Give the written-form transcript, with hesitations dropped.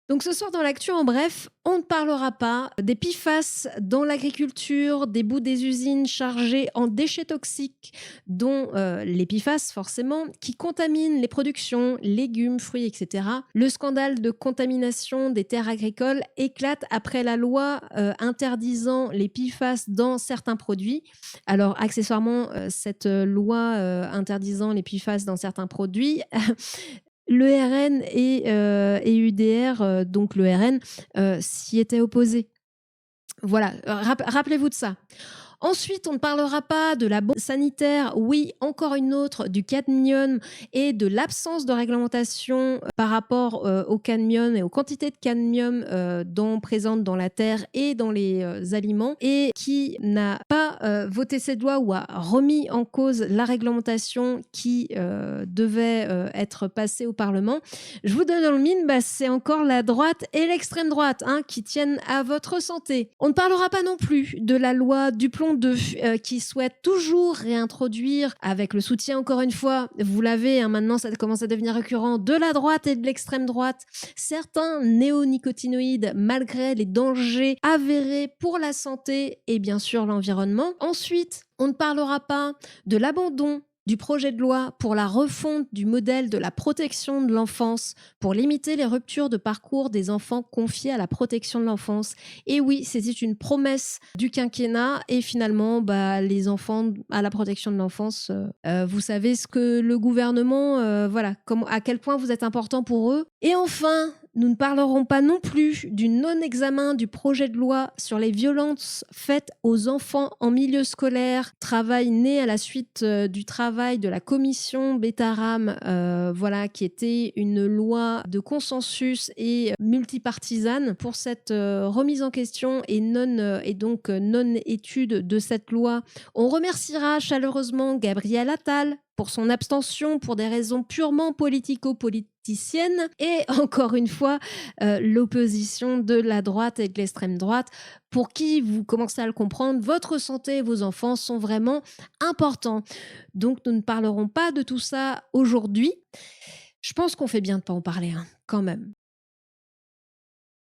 Donc ce soir dans l'actu, en bref, on ne parlera pas des PFAS dans l'agriculture, des bouts des usines chargés en déchets toxiques, dont les PFAS forcément, qui contaminent les productions, légumes, fruits, etc. Le scandale de contamination des terres agricoles éclate après la loi interdisant les PFAS dans certains produits. Alors accessoirement, cette loi interdisant les PFAS dans certains produits l'ERN et UDR, donc le RN, s'y étaient opposés. Voilà, rappelez-vous de ça. Ensuite, on ne parlera pas de la bombe sanitaire, oui, encore une autre, du cadmium et de l'absence de réglementation par rapport au cadmium et aux quantités de cadmium présentes dans la terre et dans les aliments, et qui n'a pas voté cette loi ou a remis en cause la réglementation qui devait être passée au Parlement. Je vous donne dans le mine, c'est encore la droite et l'extrême droite qui tiennent à votre santé. On ne parlera pas non plus de la loi Duplon 2 qui souhaite toujours réintroduire, avec le soutien encore une fois, vous l'avez, maintenant ça commence à devenir récurrent, de la droite et de l'extrême droite, certains néonicotinoïdes malgré les dangers avérés pour la santé et bien sûr l'environnement. Ensuite, on ne parlera pas de l'abandon du projet de loi pour la refonte du modèle de la protection de l'enfance pour limiter les ruptures de parcours des enfants confiés à la protection de l'enfance. Et oui, c'était une promesse du quinquennat et finalement, les enfants à la protection de l'enfance, vous savez ce que le gouvernement, à quel point vous êtes important pour eux. Et enfin, nous ne parlerons pas non plus du non-examen du projet de loi sur les violences faites aux enfants en milieu scolaire, travail né à la suite du travail de la commission Betaram, qui était une loi de consensus et multipartisane. Pour cette remise en question et donc non-étude de cette loi, on remerciera chaleureusement Gabriel Attal pour son abstention pour des raisons purement politico-politiciennes et encore une fois l'opposition de la droite et de l'extrême droite pour qui, vous commencez à le comprendre, votre santé et vos enfants sont vraiment importants. Donc nous ne parlerons pas de tout ça aujourd'hui. Je pense qu'on fait bien de ne pas en parler quand même.